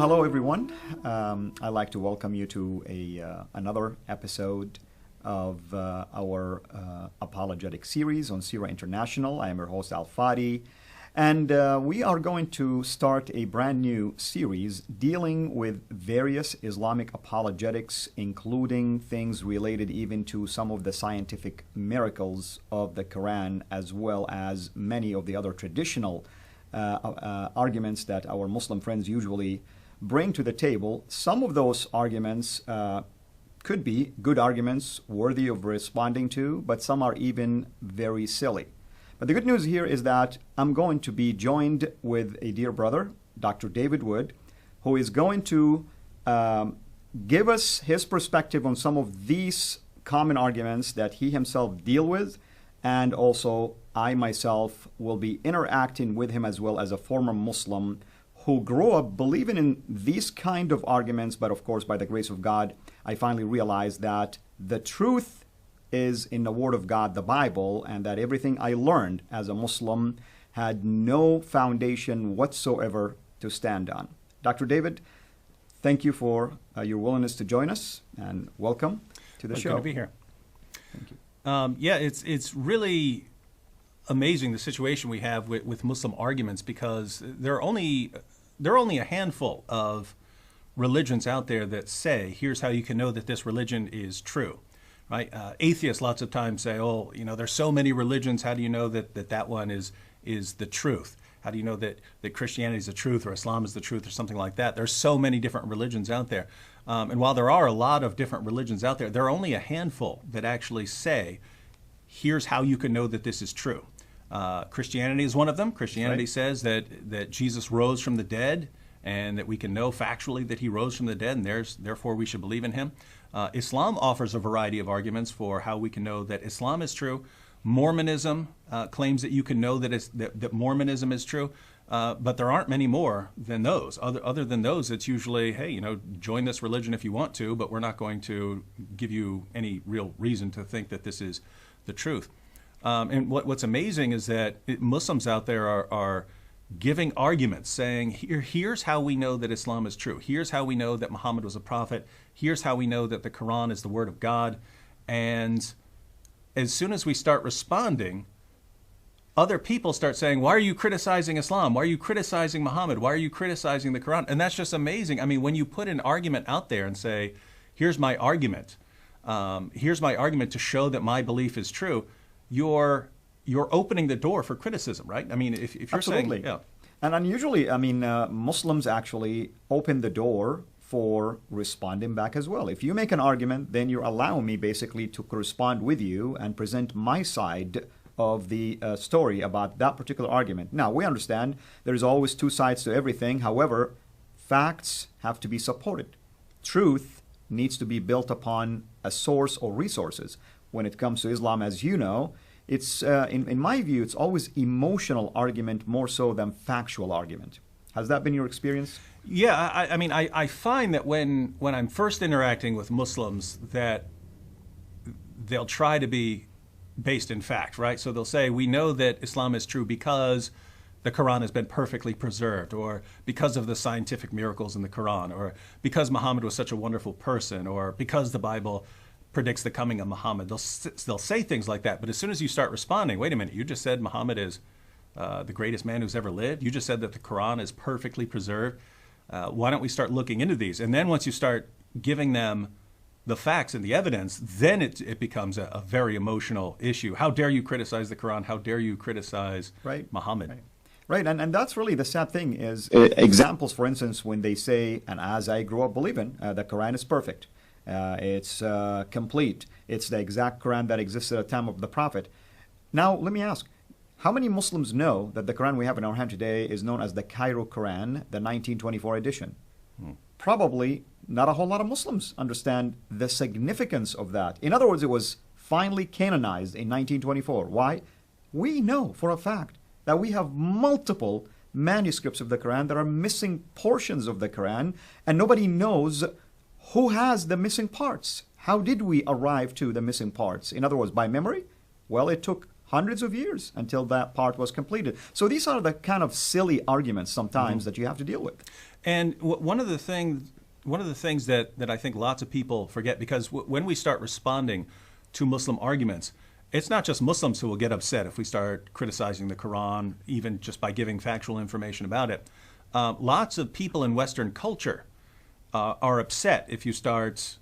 hello everyone. I'd like to welcome you to another episode of our Apologetic series on Sira International. I am your host, Fadi, and we are going to start a brand new series dealing with various Islamic apologetics, including things related even to some of the scientific miracles of the Quran, as well as many of the other traditional arguments that our Muslim friends usually bring to the table. Some of those arguments could be good arguments worthy of responding to, but some are even very silly. But the good news here is that I'm going to be joined with a dear brother, Dr. David Wood, who is going to give us his perspective on some of these common arguments that he himself deal with, and also I myself will be interacting with him as well as a former Muslim who grew up believing in these kind of arguments, but of course by the grace of God, I finally realized that the truth is in the Word of God, the Bible, and that everything I learned as a Muslim had no foundation whatsoever to stand on. Dr. David, thank you for your willingness to join us, and welcome to the show. Good to be here. Thank you. Yeah, it's really amazing the situation we have with Muslim arguments, because there are only a handful of religions out there that say, here's how you can know that this religion is true, right? Atheists lots of times say, oh, there's so many religions, how do you know that one is the truth? How do you know that Christianity is the truth, or Islam is the truth, or something like that? There's so many different religions out there. And while there are a lot of different religions out there, there are only a handful that actually say, here's how you can know that this is true. Christianity is one of them. Christianity says that Jesus rose from the dead, and that we can know factually that he rose from the dead, and therefore we should believe in him. Islam offers a variety of arguments for how we can know that Islam is true. Mormonism claims that you can know that Mormonism is true, but there aren't many more than those. Other than those, it's usually, hey, join this religion if you want to, but we're not going to give you any real reason to think that this is the truth. And what's amazing is that Muslims out there are giving arguments saying, here's how we know that Islam is true. Here's how we know that Muhammad was a prophet. Here's how we know that the Quran is the word of God. And as soon as we start responding, other people start saying, why are you criticizing Islam? Why are you criticizing Muhammad? Why are you criticizing the Quran? And that's just amazing. I mean, when you put an argument out there and say, here's my argument to show that my belief is true, you're opening the door for criticism, right? I mean, if you're Absolutely. saying, yeah. And unusually, Muslims actually open the door for responding back as well. If you make an argument, then you're allowing me basically to correspond with you and present my side of the story about that particular argument. Now, we understand there's always two sides to everything. However, facts have to be supported. Truth needs to be built upon a source or resources. When it comes to Islam, as you know, it's in my view, it's always emotional argument more so than factual argument. Has that been your experience? Yeah, I find that when I'm first interacting with Muslims, that they'll try to be based in fact, right? So they'll say, we know that Islam is true because the Quran has been perfectly preserved, or because of the scientific miracles in the Quran, or because Muhammad was such a wonderful person, or because the Bible predicts the coming of Muhammad. They'll say things like that. But as soon as you start responding, wait a minute, you just said Muhammad is the greatest man who's ever lived. You just said that the Quran is perfectly preserved. Why don't we start looking into these? And then once you start giving them the facts and the evidence, then it becomes a very emotional issue. How dare you criticize the Quran? How dare you criticize Muhammad? Right, and that's really the sad thing is examples, for instance, when they say, and as I grew up believing, the Quran is perfect. It's complete. It's the exact Quran that existed at the time of the Prophet. Now, let me ask, how many Muslims know that the Quran we have in our hand today is known as the Cairo Quran, the 1924 edition? Probably not a whole lot of Muslims understand the significance of that. In other words, it was finally canonized in 1924. Why? We know for a fact that we have multiple manuscripts of the Quran that are missing portions of the Quran, and nobody knows who has the missing parts. How did we arrive to the missing parts? In other words, by memory? Well, it took hundreds of years until that part was completed. So these are the kind of silly arguments sometimes that you have to deal with. And one of the things that I think lots of people forget, because when we start responding to Muslim arguments, it's not just Muslims who will get upset if we start criticizing the Quran, even just by giving factual information about it. Lots of people in Western culture are upset if you start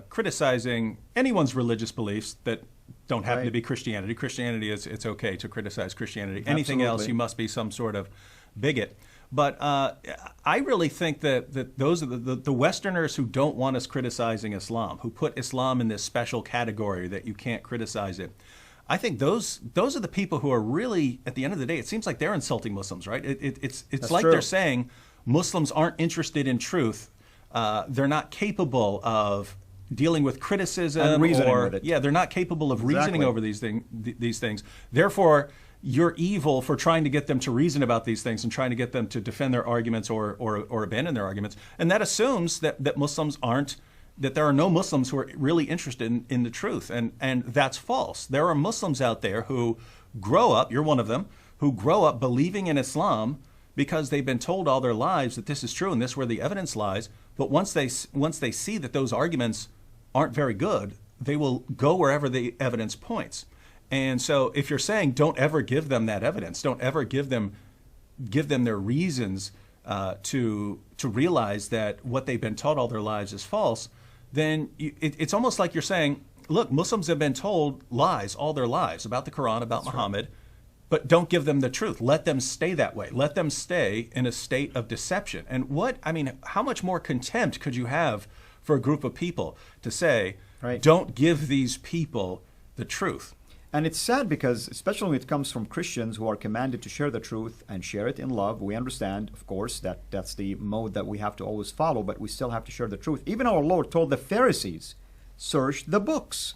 criticizing anyone's religious beliefs that don't happen to be Christianity. Christianity it's okay to criticize Christianity. Anything else, you must be some sort of bigot. But I really think that those are the Westerners who don't want us criticizing Islam, who put Islam in this special category that you can't criticize it. I think those are the people who are really, at the end of the day, it seems like they're insulting Muslims, right? It's like true. They're saying Muslims aren't interested in truth. They're not capable of dealing with criticism and reasoning with it. Yeah, they're not capable of reasoning over these things. Therefore, you're evil for trying to get them to reason about these things and trying to get them to defend their arguments or abandon their arguments. And that assumes that Muslims aren't, that there are no Muslims who are really interested in the truth. And that's false. There are Muslims out there who grow up, you're one of them, who grow up believing in Islam because they've been told all their lives that this is true and this is where the evidence lies. But once they see that those arguments aren't very good, they will go wherever the evidence points. And so if you're saying don't ever give them that evidence, don't ever give them their reasons to realize that what they've been taught all their lives is false, then it's almost like you're saying, look, Muslims have been told lies all their lives about the Quran, about Muhammad, but don't give them the truth. Let them stay that way. Let them stay in a state of deception. And how much more contempt could you have for a group of people to say, don't give these people the truth? And it's sad because, especially when it comes from Christians who are commanded to share the truth and share it in love, we understand, of course, that that's the mode that we have to always follow, but we still have to share the truth. Even our Lord told the Pharisees, search the books.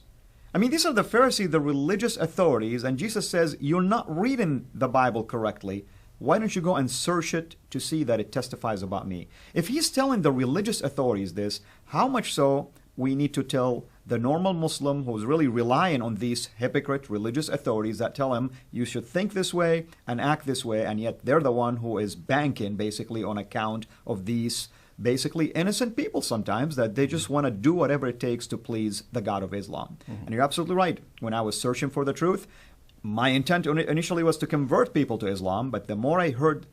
I mean, these are the Pharisees, the religious authorities, and Jesus says, you're not reading the Bible correctly. Why don't you go and search it to see that it testifies about me? If he's telling the religious authorities this, how much so we need to tell the normal Muslim who's really relying on these hypocrite religious authorities that tell him you should think this way and act this way, and yet they're the one who is banking basically on account of these basically innocent people sometimes, that they just want to do whatever it takes to please the God of Islam. And you're absolutely right. When I was searching for the truth, my intent initially was to convert people to Islam, but the more I heard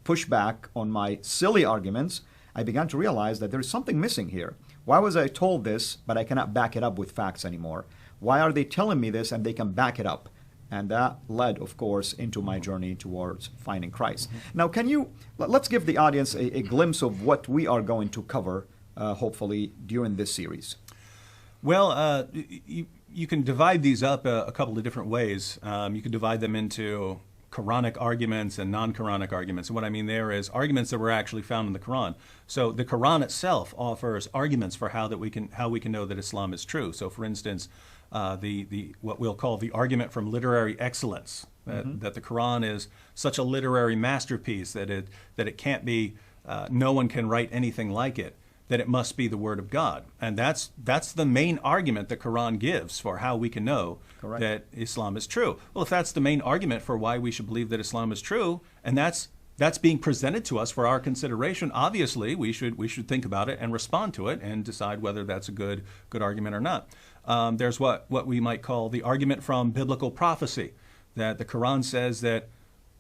pushback on my silly arguments, I began to realize that there's something missing here. Why was I told this, but I cannot back it up with facts anymore? Why are they telling me this and they can back it up? And that led, of course, into my journey towards finding Christ. Now, let's give the audience a glimpse of what we are going to cover, hopefully, during this series. Well, you can divide these up a couple of different ways. You can divide them into Quranic arguments and non-Quranic arguments. And what I mean there is arguments that were actually found in the Quran. So the Quran itself offers arguments for how we can know that Islam is true. So, for instance, what we'll call the argument from literary excellence, that the Quran is such a literary masterpiece that it can't be, no one can write anything like it, that it must be the Word of God. And that's the main argument the Quran gives for how we can know that Islam is true. Well, if that's the main argument for why we should believe that Islam is true, and that's being presented to us for our consideration, obviously we should think about it and respond to it and decide whether that's a good argument or not. There's what we might call the argument from biblical prophecy, that the Quran says that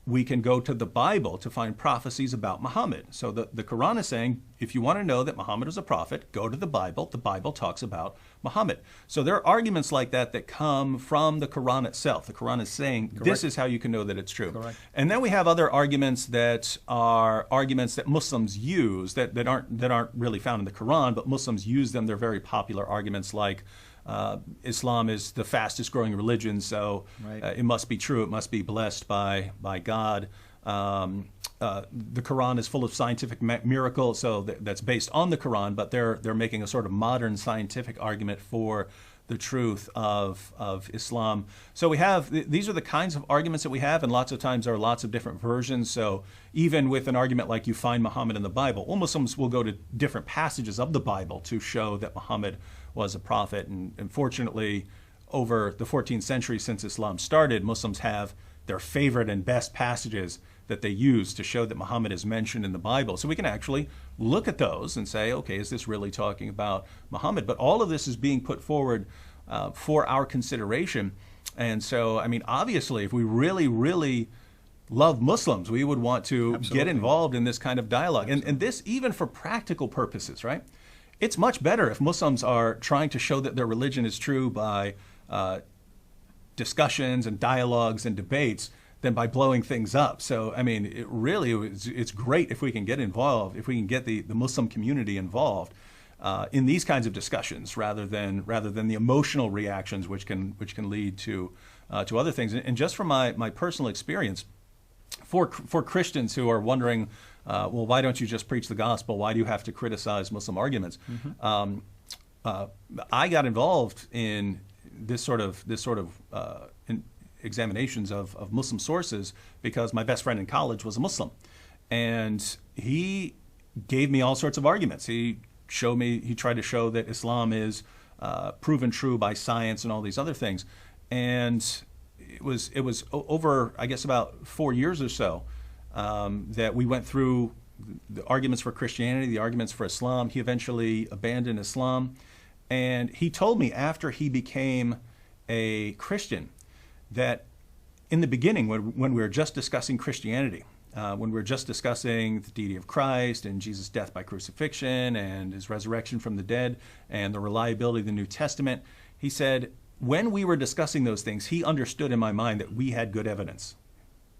we can go to the Bible to find prophecies about Muhammad. So the Quran is saying, if you want to know that Muhammad is a prophet, go to the Bible. The Bible talks about Muhammad. So there are arguments like that come from the Quran itself. The Quran is saying, this is how you can know that it's true. And then we have other arguments that are arguments that Muslims use that aren't really found in the Quran, but Muslims use them. They're very popular arguments like, Islam is the fastest growing religion, so it must be true, it must be blessed by God. The Quran is full of scientific miracles, so that's based on the Quran, but they're making a sort of modern scientific argument for the truth of Islam. So we have, these are the kinds of arguments that we have, and lots of times there are lots of different versions. So even with an argument like you find Muhammad in the Bible, well, Muslims will go to different passages of the Bible to show that Muhammad was a prophet, and fortunately, over the 14th century since Islam started, Muslims have their favorite and best passages that they use to show that Muhammad is mentioned in the Bible. So we can actually look at those and say, okay, is this really talking about Muhammad? But all of this is being put forward for our consideration. And so, I mean, obviously, if we really, really love Muslims, we would want to get involved in this kind of dialogue. And this, even for practical purposes, right? It's much better if Muslims are trying to show that their religion is true by discussions and dialogues and debates than by blowing things up. So, I mean, it's great if we can get involved, if we can get the Muslim community involved in these kinds of discussions, rather than the emotional reactions which can lead to other things. And just from my personal experience, for Christians who are wondering, well, why don't you just preach the gospel? Why do you have to criticize Muslim arguments? I got involved in this sort of examinations of Muslim sources because my best friend in college was a Muslim, and he gave me all sorts of arguments. He tried to show that Islam is proven true by science and all these other things. And it was over, I guess, about 4 years or so that we went through the arguments for Christianity, the arguments for Islam. He eventually abandoned Islam. And he told me after he became a Christian that in the beginning, when we were just discussing Christianity, when we were just discussing the deity of Christ and Jesus' death by crucifixion and his resurrection from the dead and the reliability of the New Testament, he said, when we were discussing those things, he understood in my mind that we had good evidence.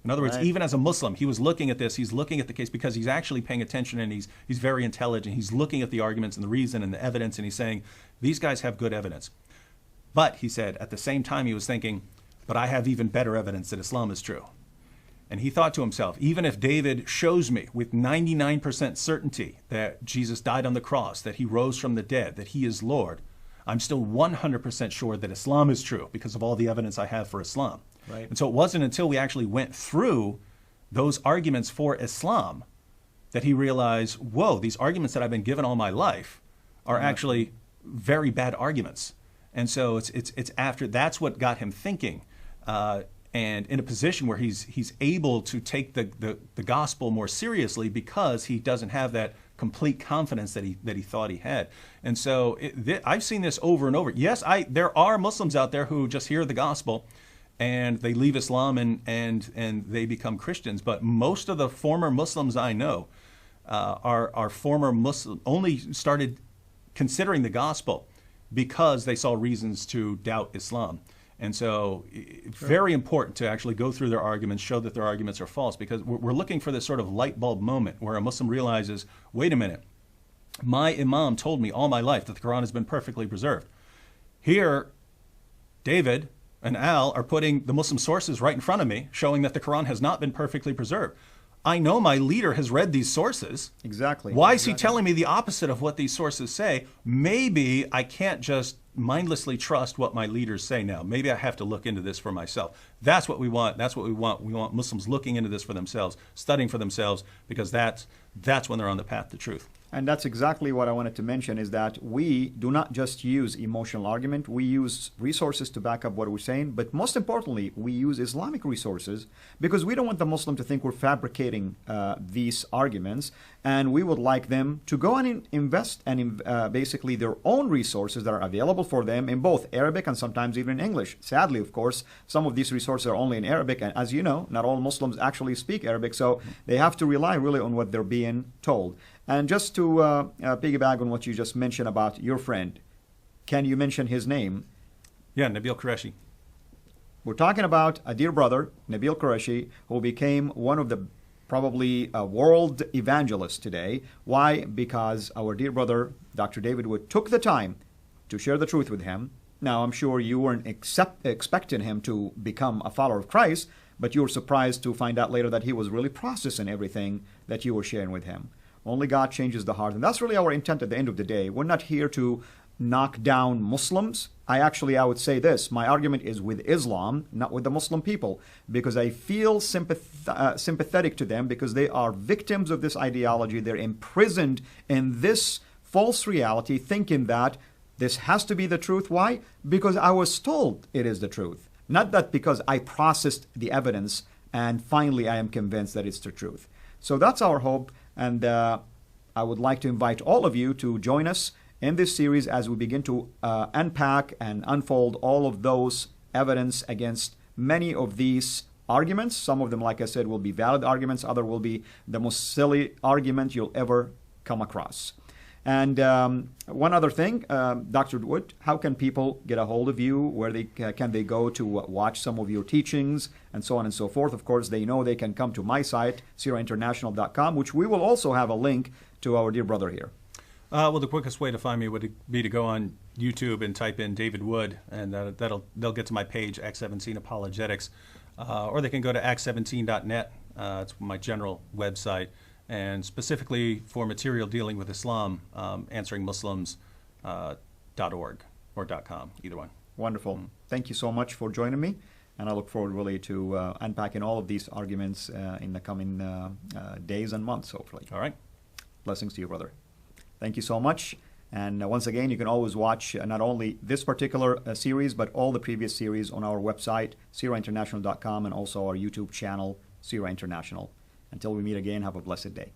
In other words, even as a Muslim, he was looking at this, he's looking at the case because he's actually paying attention, and he's very intelligent. He's looking at the arguments and the reason and the evidence, and he's saying, these guys have good evidence. But, he said, at the same time he was thinking, but I have even better evidence that Islam is true. And he thought to himself, even if David shows me with 99% certainty that Jesus died on the cross, that he rose from the dead, that he is Lord, I'm still 100% sure that Islam is true because of all the evidence I have for Islam. Right. And so it wasn't until we actually went through those arguments for Islam that he realized, whoa, these arguments that I've been given all my life are actually very bad arguments. And so it's after that's what got him thinking, and in a position where he's able to take the gospel more seriously because he doesn't have that complete confidence that he thought he had. And so I've seen this over and over. Yes, there are Muslims out there who just hear the gospel and they leave Islam and they become Christians. But most of the former Muslims I know are former Muslim, only started considering the gospel because they saw reasons to doubt Islam. And so it's very important to actually go through their arguments, show that their arguments are false, because we're looking for this sort of light bulb moment where a Muslim realizes, wait a minute, my imam told me all my life that the Quran has been perfectly preserved. Here, David and Al are putting the Muslim sources right in front of me, showing that the Quran has not been perfectly preserved. I know my leader has read these sources. Exactly. Why is he telling me the opposite of what these sources say? Maybe I can't just mindlessly trust what my leaders say now. Maybe I have to look into this for myself. That's what we want. That's what we want. We want Muslims looking into this for themselves, studying for themselves, because that's when they're on the path to truth. And that's exactly what I wanted to mention, is that we do not just use emotional argument. We use resources to back up what we're saying. But most importantly, we use Islamic resources because we don't want the Muslim to think we're fabricating these arguments. And we would like them to go and invest in basically their own resources that are available for them in both Arabic and sometimes even in English. Sadly, of course, some of these resources are only in Arabic. And as you know, not all Muslims actually speak Arabic. So they have to rely really on what they're being told. And just to piggyback on what you just mentioned about your friend, can you mention his name? Yeah, Nabil Qureshi. We're talking about a dear brother, Nabil Qureshi, who became one of the probably world evangelists today. Why? Because our dear brother, Dr. David Wood, took the time to share the truth with him. Now, I'm sure you weren't expecting him to become a follower of Christ, but you were surprised to find out later that he was really processing everything that you were sharing with him. Only God changes the heart. And that's really our intent at the end of the day. We're not here to knock down Muslims. I would say this. My argument is with Islam, not with the Muslim people, because I feel sympathetic to them because they are victims of this ideology. They're imprisoned in this false reality, thinking that This has to be the truth. Why? Because I was told it is the truth. Not that because I processed the evidence and finally I am convinced that it's the truth. So that's our hope. And I would like to invite all of you to join us in this series as we begin to unpack and unfold all of those evidence against many of these arguments. Some of them, like I said, will be valid arguments. Other will be the most silly argument you'll ever come across. And one other thing, Dr. Wood, how can people get a hold of you? Where can they go to watch some of your teachings and so on and so forth? Of course, they know they can come to my site, sirainternational.com, which we will also have a link to our dear brother here. Well, the quickest way to find me would be to go on YouTube and type in David Wood, and they'll get to my page, Act 17 Apologetics. Or they can go to act17.net. It's my general website. And specifically for material dealing with Islam, answeringmuslims.org or .com, either one. Wonderful. Thank you so much for joining me. And I look forward really to unpacking all of these arguments in the coming days and months, hopefully. All right. Blessings to you, brother. Thank you so much. And once again, you can always watch not only this particular series, but all the previous series on our website, sirainternational.com, and also our YouTube channel, Sira International. Until we meet again, have a blessed day.